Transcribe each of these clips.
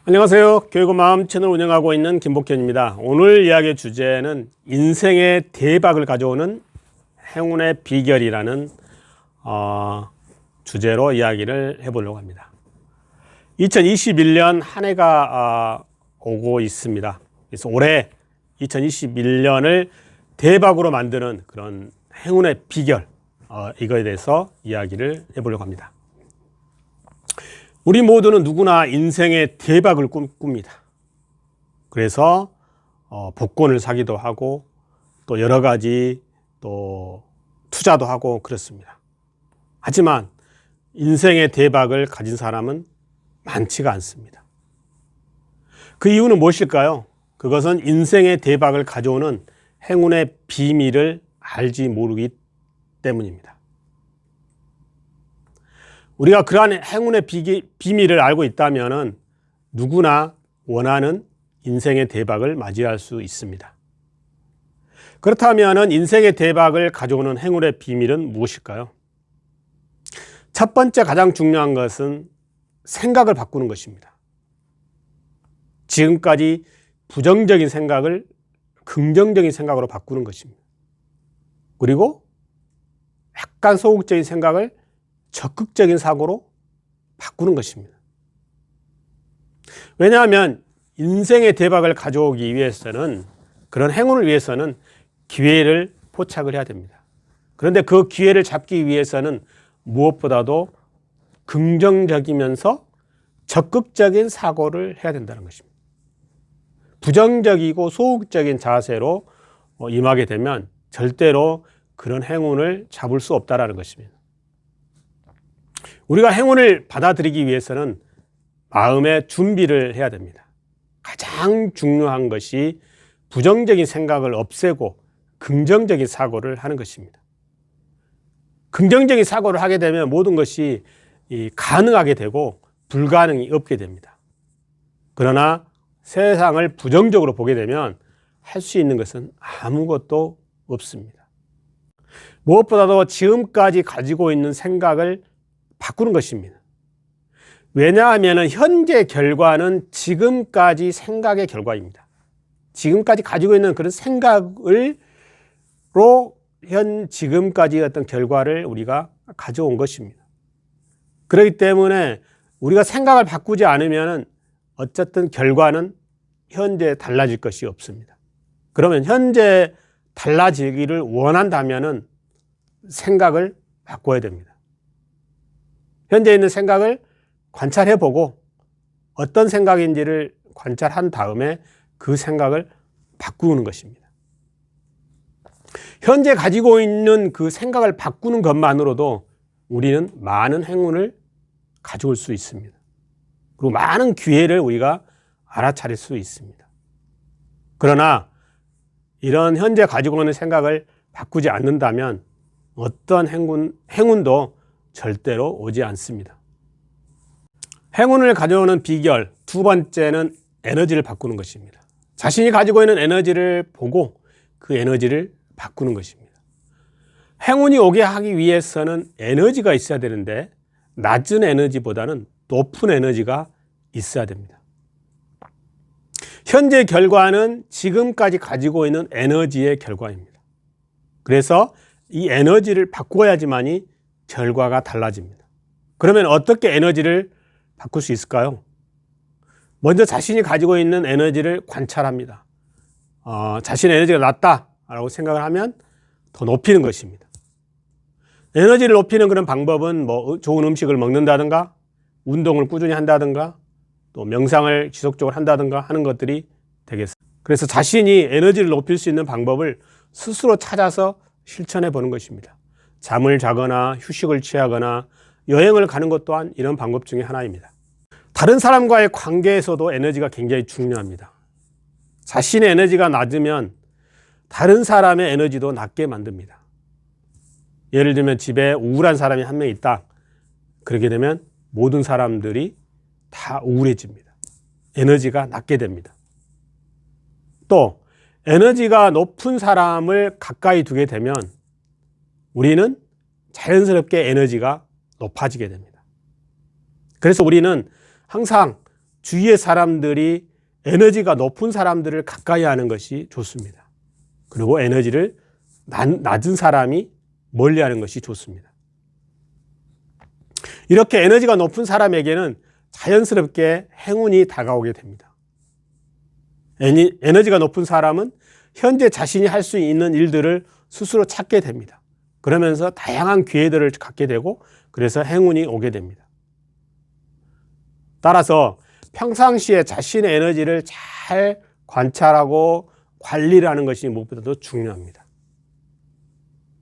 안녕하세요. 교육의 마음 채널 운영하고 있는 김복현입니다. 오늘 이야기의 주제는 인생의 대박을 가져오는 행운의 비결이라는 주제로 이야기를 해보려고 합니다. 2021년 한 해가 오고 있습니다. 그래서 올해 2021년을 대박으로 만드는 그런 행운의 비결, 이거에 대해서 이야기를 해보려고 합니다. 우리 모두는 누구나 인생의 대박을 꿈꿉니다. 그래서 복권을 사기도 하고 또 여러 가지 또 투자도 하고 그렇습니다. 하지만 인생의 대박을 가진 사람은 많지가 않습니다. 그 이유는 무엇일까요? 그것은 인생의 대박을 가져오는 행운의 비밀을 알지 모르기 때문입니다. 우리가 그러한 행운의 비밀을 알고 있다면 누구나 원하는 인생의 대박을 맞이할 수 있습니다. 그렇다면 인생의 대박을 가져오는 행운의 비밀은 무엇일까요? 첫 번째 가장 중요한 것은 생각을 바꾸는 것입니다. 지금까지 부정적인 생각을 긍정적인 생각으로 바꾸는 것입니다. 그리고 약간 소극적인 생각을 적극적인 사고로 바꾸는 것입니다. 왜냐하면 인생의 대박을 가져오기 위해서는, 그런 행운을 위해서는 기회를 포착을 해야 됩니다. 그런데 그 기회를 잡기 위해서는 무엇보다도 긍정적이면서 적극적인 사고를 해야 된다는 것입니다. 부정적이고 소극적인 자세로 임하게 되면 절대로 그런 행운을 잡을 수 없다는 것입니다. 우리가 행운을 받아들이기 위해서는 마음의 준비를 해야 됩니다. 가장 중요한 것이 부정적인 생각을 없애고 긍정적인 사고를 하는 것입니다. 긍정적인 사고를 하게 되면 모든 것이 가능하게 되고 불가능이 없게 됩니다. 그러나 세상을 부정적으로 보게 되면 할 수 있는 것은 아무것도 없습니다. 무엇보다도 지금까지 가지고 있는 생각을 바꾸는 것입니다. 왜냐하면 현재 결과는 지금까지 생각의 결과입니다. 지금까지 가지고 있는 그런 생각으로 지금까지 어떤 결과를 우리가 가져온 것입니다. 그렇기 때문에 우리가 생각을 바꾸지 않으면 어쨌든 결과는 현재 달라질 것이 없습니다. 그러면 현재 달라지기를 원한다면 생각을 바꿔야 됩니다. 현재 있는 생각을 관찰해 보고 어떤 생각인지를 관찰한 다음에 그 생각을 바꾸는 것입니다. 현재 가지고 있는 그 생각을 바꾸는 것만으로도 우리는 많은 행운을 가져올 수 있습니다. 그리고 많은 기회를 우리가 알아차릴 수 있습니다. 그러나 이런 현재 가지고 있는 생각을 바꾸지 않는다면 어떤 행운도 절대로 오지 않습니다. 행운을 가져오는 비결 두 번째는 에너지를 바꾸는 것입니다. 자신이 가지고 있는 에너지를 보고 그 에너지를 바꾸는 것입니다. 행운이 오게 하기 위해서는 에너지가 있어야 되는데 낮은 에너지보다는 높은 에너지가 있어야 됩니다. 현재 결과는 지금까지 가지고 있는 에너지의 결과입니다. 그래서 이 에너지를 바꿔야지만이 결과가 달라집니다. 그러면 어떻게 에너지를 바꿀 수 있을까요? 먼저 자신이 가지고 있는 에너지를 관찰합니다. 자신의 에너지가 낮다라고 생각을 하면 더 높이는 것입니다. 에너지를 높이는 그런 방법은 좋은 음식을 먹는다든가 운동을 꾸준히 한다든가 또 명상을 지속적으로 한다든가 하는 것들이 되겠습니다. 그래서 자신이 에너지를 높일 수 있는 방법을 스스로 찾아서 실천해 보는 것입니다. 잠을 자거나 휴식을 취하거나 여행을 가는 것 또한 이런 방법 중에 하나입니다. 다른 사람과의 관계에서도 에너지가 굉장히 중요합니다. 자신의 에너지가 낮으면 다른 사람의 에너지도 낮게 만듭니다. 예를 들면 집에 우울한 사람이 한 명 있다. 그렇게 되면 모든 사람들이 다 우울해집니다. 에너지가 낮게 됩니다. 또 에너지가 높은 사람을 가까이 두게 되면 우리는 자연스럽게 에너지가 높아지게 됩니다. 그래서 우리는 항상 주위의 사람들이 에너지가 높은 사람들을 가까이 하는 것이 좋습니다. 그리고 에너지를 낮은 사람이 멀리 하는 것이 좋습니다. 이렇게 에너지가 높은 사람에게는 자연스럽게 행운이 다가오게 됩니다. 에너지가 높은 사람은 현재 자신이 할 수 있는 일들을 스스로 찾게 됩니다. 그러면서 다양한 기회들을 갖게 되고 그래서 행운이 오게 됩니다. 따라서 평상시에 자신의 에너지를 잘 관찰하고 관리를 하는 것이 무엇보다도 중요합니다.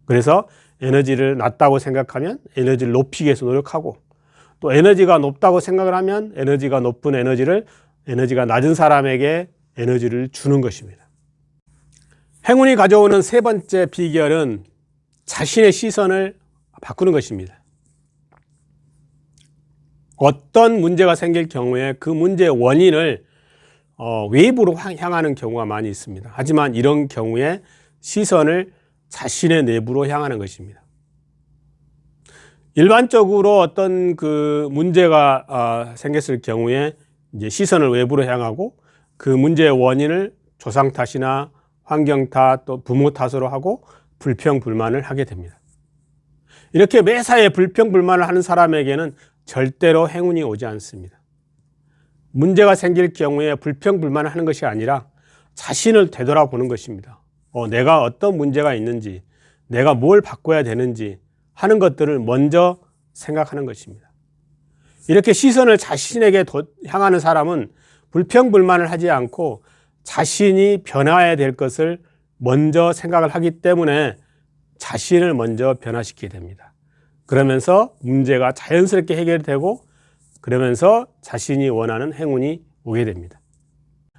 그래서 에너지를 낮다고 생각하면 에너지를 높이기 위해서 노력하고 또 에너지가 높다고 생각을 하면 에너지가 높은 에너지가 낮은 사람에게 에너지를 주는 것입니다. 행운이 가져오는 세 번째 비결은 자신의 시선을 바꾸는 것입니다. 어떤 문제가 생길 경우에 그 문제의 원인을 외부로 향하는 경우가 많이 있습니다. 하지만 이런 경우에 시선을 자신의 내부로 향하는 것입니다. 일반적으로 어떤 그 문제가 생겼을 경우에 이제 시선을 외부로 향하고 그 문제의 원인을 조상 탓이나 환경 탓 또 부모 탓으로 하고 불평불만을 하게 됩니다. 이렇게 매사에 불평불만을 하는 사람에게는 절대로 행운이 오지 않습니다. 문제가 생길 경우에 불평불만을 하는 것이 아니라 자신을 되돌아보는 것입니다. 내가 어떤 문제가 있는지, 내가 뭘 바꿔야 되는지 하는 것들을 먼저 생각하는 것입니다. 이렇게 시선을 자신에게 향하는 사람은 불평불만을 하지 않고 자신이 변화해야 될 것을 먼저 생각을 하기 때문에 자신을 먼저 변화시키게 됩니다. 그러면서 문제가 자연스럽게 해결되고 그러면서 자신이 원하는 행운이 오게 됩니다.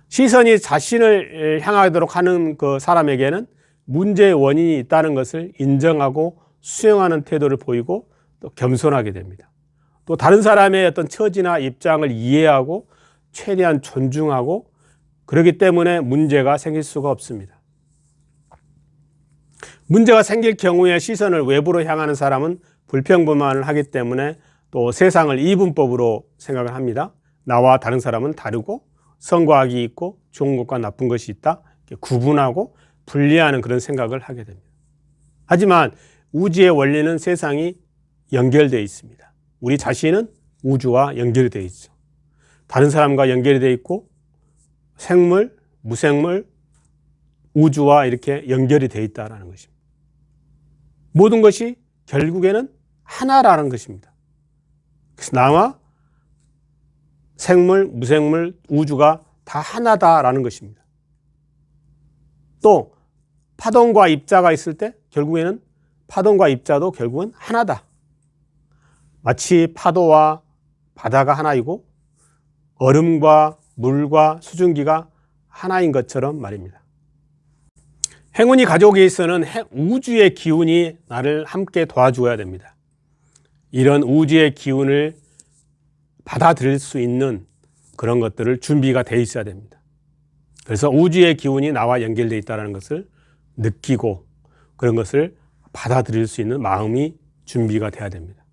시선이 자신을 향하도록 하는 그 사람에게는 문제의 원인이 있다는 것을 인정하고 수용하는 태도를 보이고 또 겸손하게 됩니다. 또 다른 사람의 어떤 처지나 입장을 이해하고 최대한 존중하고 그렇기 때문에 문제가 생길 수가 없습니다. 문제가 생길 경우에 시선을 외부로 향하는 사람은 불평불만을 하기 때문에 또 세상을 이분법으로 생각을 합니다. 나와 다른 사람은 다르고 선과 악이 있고 좋은 것과 나쁜 것이 있다. 구분하고 분리하는 그런 생각을 하게 됩니다. 하지만 우주의 원리는 세상이 연결되어 있습니다. 우리 자신은 우주와 연결되어 있죠. 다른 사람과 연결이 되어 있고 생물, 무생물, 우주와 이렇게 연결이 되어 있다는 것입니다. 모든 것이 결국에는 하나라는 것입니다. 그래서 나와 생물, 무생물, 우주가 다 하나다라는 것입니다. 또 파동과 입자가 있을 때 결국에는 파동과 입자도 결국은 하나다. 마치 파도와 바다가 하나이고 얼음과 물과 수증기가 하나인 것처럼 말입니다. 행운이 가져오기 위해서는 우주의 기운이 나를 함께 도와줘야 됩니다. 이런 우주의 기운을 받아들일 수 있는 그런 것들을 준비가 되어 있어야 됩니다. 그래서 우주의 기운이 나와 연결되어 있다는 것을 느끼고 그런 것을 받아들일 수 있는 마음이 준비가 돼야 됩니다.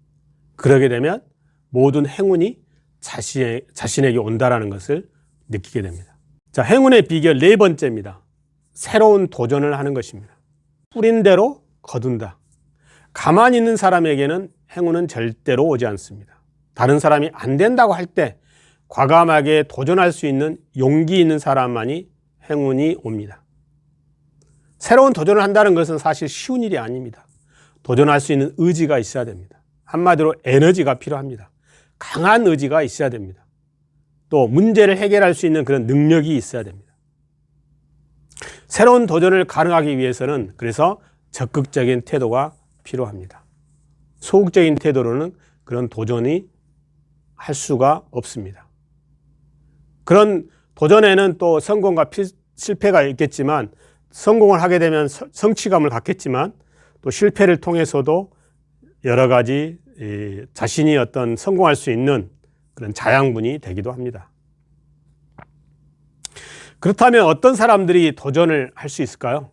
그러게 되면 모든 행운이 자신에게 온다는 것을 느끼게 됩니다. 자, 행운의 비결 네 번째입니다. 새로운 도전을 하는 것입니다. 뿌린 대로 거둔다. 가만히 있는 사람에게는 행운은 절대로 오지 않습니다. 다른 사람이 안 된다고 할 때 과감하게 도전할 수 있는 용기 있는 사람만이 행운이 옵니다. 새로운 도전을 한다는 것은 사실 쉬운 일이 아닙니다. 도전할 수 있는 의지가 있어야 됩니다. 한마디로 에너지가 필요합니다. 강한 의지가 있어야 됩니다. 또 문제를 해결할 수 있는 그런 능력이 있어야 됩니다. 새로운 도전을 가능하기 위해서는 그래서 적극적인 태도가 필요합니다. 소극적인 태도로는 그런 도전이 할 수가 없습니다. 그런 도전에는 또 성공과 실패가 있겠지만 성공을 하게 되면 성취감을 갖겠지만 또 실패를 통해서도 여러 가지 자신이 어떤 성공할 수 있는 그런 자양분이 되기도 합니다. 그렇다면 어떤 사람들이 도전을 할 수 있을까요?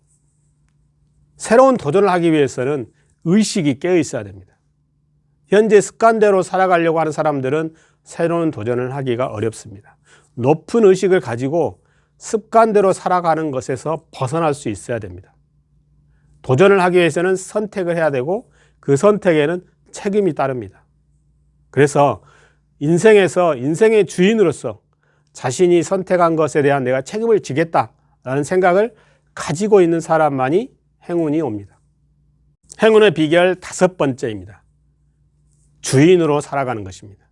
새로운 도전을 하기 위해서는 의식이 깨어 있어야 됩니다. 현재 습관대로 살아가려고 하는 사람들은 새로운 도전을 하기가 어렵습니다. 높은 의식을 가지고 습관대로 살아가는 것에서 벗어날 수 있어야 됩니다. 도전을 하기 위해서는 선택을 해야 되고 그 선택에는 책임이 따릅니다. 그래서 인생에서 인생의 주인으로서 자신이 선택한 것에 대한 내가 책임을 지겠다라는 생각을 가지고 있는 사람만이 행운이 옵니다. 행운의 비결 5번째입니다. 주인으로 살아가는 것입니다.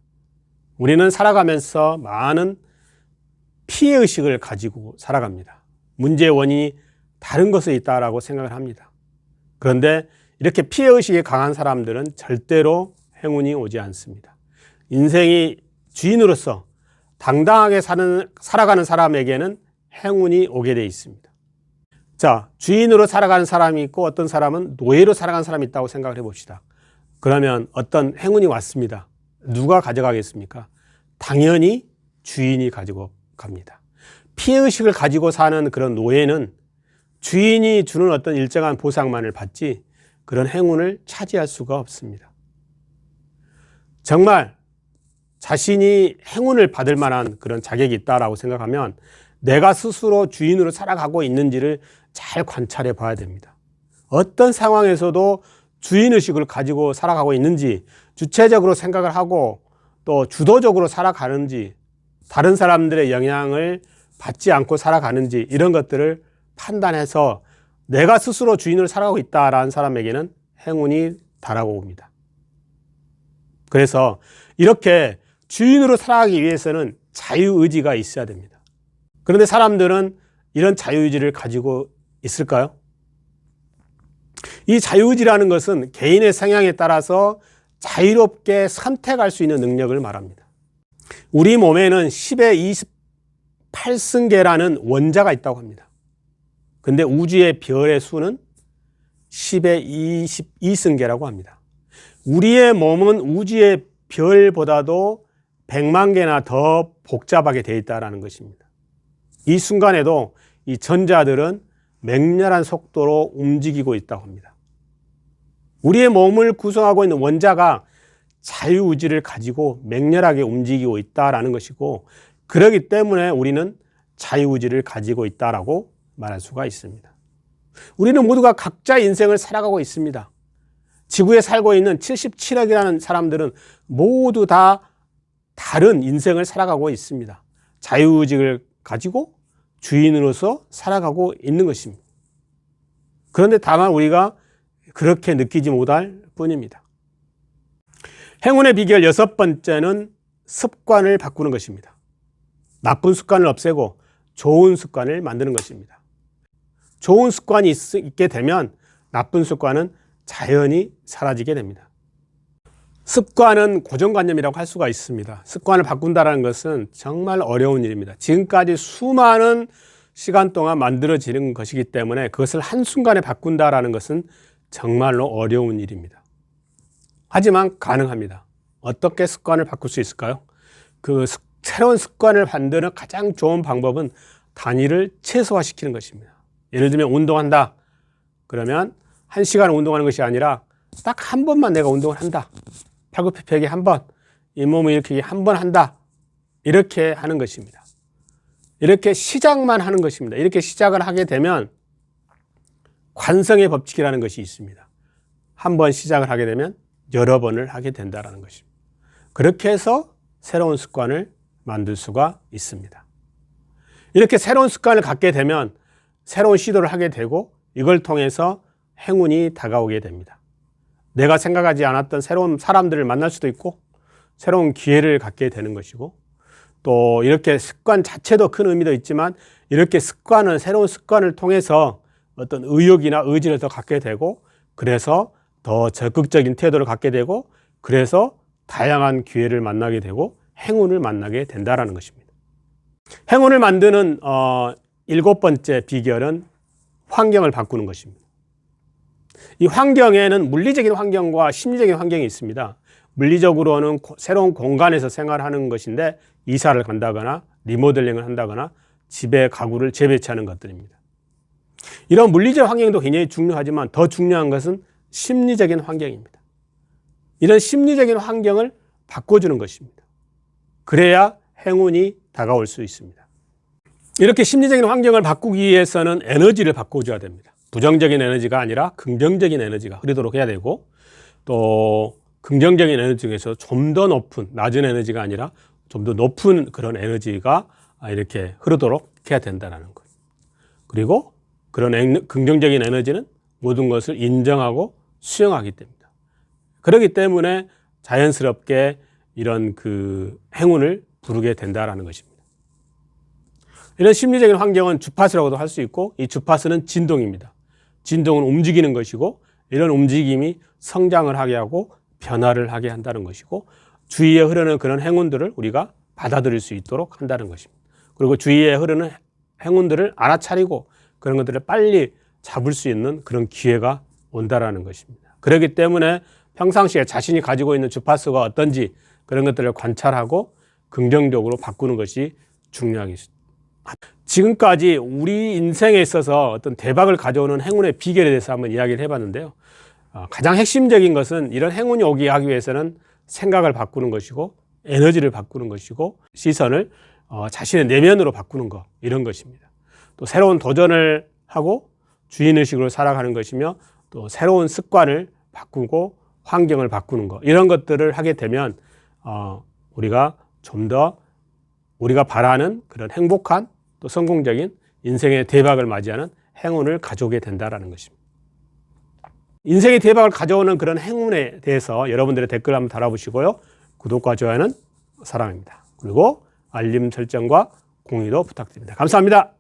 우리는 살아가면서 많은 피해의식을 가지고 살아갑니다. 문제의 원인이 다른 것에 있다라고 생각을 합니다. 그런데 이렇게 피해의식이 강한 사람들은 절대로 행운이 오지 않습니다. 인생이 주인으로서 당당하게 살아가는 사람에게는 행운이 오게 되어 있습니다. 자, 주인으로 살아가는 사람이 있고 어떤 사람은 노예로 살아가는 사람이 있다고 생각을 해봅시다. 그러면 어떤 행운이 왔습니다. 누가 가져가겠습니까? 당연히 주인이 가지고 갑니다. 피해의식을 가지고 사는 그런 노예는 주인이 주는 어떤 일정한 보상만을 받지 그런 행운을 차지할 수가 없습니다. 정말 자신이 행운을 받을 만한 그런 자격이 있다라고 생각하면 내가 스스로 주인으로 살아가고 있는지를 잘 관찰해 봐야 됩니다. 어떤 상황에서도 주인의식을 가지고 살아가고 있는지, 주체적으로 생각을 하고 또 주도적으로 살아가는지, 다른 사람들의 영향을 받지 않고 살아가는지 이런 것들을 판단해서 내가 스스로 주인으로 살아가고 있다라는 사람에게는 행운이 달아옵니다. 그래서 이렇게 주인으로 살아가기 위해서는 자유의지가 있어야 됩니다. 그런데 사람들은 이런 자유의지를 가지고 있을까요? 이 자유의지라는 것은 개인의 성향에 따라서 자유롭게 선택할 수 있는 능력을 말합니다. 우리 몸에는 10의 28승계라는 원자가 있다고 합니다. 근데 우주의 별의 수는 10의 22승계라고 합니다. 우리의 몸은 우주의 별보다도 100만 개나 더 복잡하게 되어 있다는 것입니다. 이 순간에도 이 전자들은 맹렬한 속도로 움직이고 있다고 합니다. 우리의 몸을 구성하고 있는 원자가 자유의지를 가지고 맹렬하게 움직이고 있다는 것이고, 그렇기 때문에 우리는 자유의지를 가지고 있다라고 말할 수가 있습니다. 우리는 모두가 각자의 인생을 살아가고 있습니다. 지구에 살고 있는 77억이라는 사람들은 모두 다 다른 인생을 살아가고 있습니다. 자유의지를 가지고 주인으로서 살아가고 있는 것입니다. 그런데 다만 우리가 그렇게 느끼지 못할 뿐입니다. 행운의 비결 6번째는 습관을 바꾸는 것입니다. 나쁜 습관을 없애고 좋은 습관을 만드는 것입니다. 좋은 습관이 있게 되면 나쁜 습관은 자연히 사라지게 됩니다. 습관은 고정관념이라고 할 수가 있습니다. 습관을 바꾼다는 것은 정말 어려운 일입니다. 지금까지 수많은 시간 동안 만들어지는 것이기 때문에 그것을 한순간에 바꾼다는 것은 정말로 어려운 일입니다. 하지만 가능합니다. 어떻게 습관을 바꿀 수 있을까요? 새로운 습관을 만드는 가장 좋은 방법은 단위를 최소화시키는 것입니다. 예를 들면 운동한다. 그러면 1시간 운동하는 것이 아니라 딱 한 번만 내가 운동을 한다. 팔굽혀펴기 한 번, 잇몸 일으키기 한 번 한다. 이렇게 하는 것입니다. 이렇게 시작만 하는 것입니다. 이렇게 시작을 하게 되면 관성의 법칙이라는 것이 있습니다. 한 번 시작을 하게 되면 여러 번을 하게 된다는 것입니다. 그렇게 해서 새로운 습관을 만들 수가 있습니다. 이렇게 새로운 습관을 갖게 되면 새로운 시도를 하게 되고 이걸 통해서 행운이 다가오게 됩니다. 내가 생각하지 않았던 새로운 사람들을 만날 수도 있고 새로운 기회를 갖게 되는 것이고, 또 이렇게 습관 자체도 큰 의미도 있지만 이렇게 새로운 습관을 통해서 어떤 의욕이나 의지를 더 갖게 되고, 그래서 더 적극적인 태도를 갖게 되고, 그래서 다양한 기회를 만나게 되고 행운을 만나게 된다는 것입니다. 행운을 만드는 7번째 비결은 환경을 바꾸는 것입니다. 이 환경에는 물리적인 환경과 심리적인 환경이 있습니다. 물리적으로는 새로운 공간에서 생활하는 것인데 이사를 간다거나 리모델링을 한다거나 집에 가구를 재배치하는 것들입니다. 이런 물리적 환경도 굉장히 중요하지만 더 중요한 것은 심리적인 환경입니다. 이런 심리적인 환경을 바꿔주는 것입니다. 그래야 행운이 다가올 수 있습니다. 이렇게 심리적인 환경을 바꾸기 위해서는 에너지를 바꿔줘야 됩니다. 부정적인 에너지가 아니라 긍정적인 에너지가 흐르도록 해야 되고, 또 긍정적인 에너지 중에서 좀 더 높은, 낮은 에너지가 아니라 좀 더 높은 그런 에너지가 이렇게 흐르도록 해야 된다는 것. 그리고 그런 긍정적인 에너지는 모든 것을 인정하고 수용하기 때문이다. 그렇기 때문에 자연스럽게 이런 그 행운을 부르게 된다는 것입니다. 이런 심리적인 환경은 주파수라고도 할 수 있고, 이 주파수는 진동입니다. 진동은 움직이는 것이고, 이런 움직임이 성장을 하게 하고 변화를 하게 한다는 것이고, 주위에 흐르는 그런 행운들을 우리가 받아들일 수 있도록 한다는 것입니다. 그리고 주위에 흐르는 행운들을 알아차리고 그런 것들을 빨리 잡을 수 있는 그런 기회가 온다라는 것입니다. 그렇기 때문에 평상시에 자신이 가지고 있는 주파수가 어떤지 그런 것들을 관찰하고 긍정적으로 바꾸는 것이 중요하겠습니다. 지금까지 우리 인생에 있어서 어떤 대박을 가져오는 행운의 비결에 대해서 한번 이야기를 해봤는데요. 가장 핵심적인 것은 이런 행운이 오게 하기 위해서는 생각을 바꾸는 것이고, 에너지를 바꾸는 것이고, 시선을 자신의 내면으로 바꾸는 것, 이런 것입니다. 또 새로운 도전을 하고 주인의식으로 살아가는 것이며, 또 새로운 습관을 바꾸고 환경을 바꾸는 것, 이런 것들을 하게 되면 우리가 좀 더 우리가 바라는 그런 행복한 또 성공적인 인생의 대박을 맞이하는 행운을 가져오게 된다는 것입니다. 인생의 대박을 가져오는 그런 행운에 대해서 여러분들의 댓글 한번 달아보시고요. 구독과 좋아요는 사랑입니다. 그리고 알림 설정과 공유도 부탁드립니다. 감사합니다.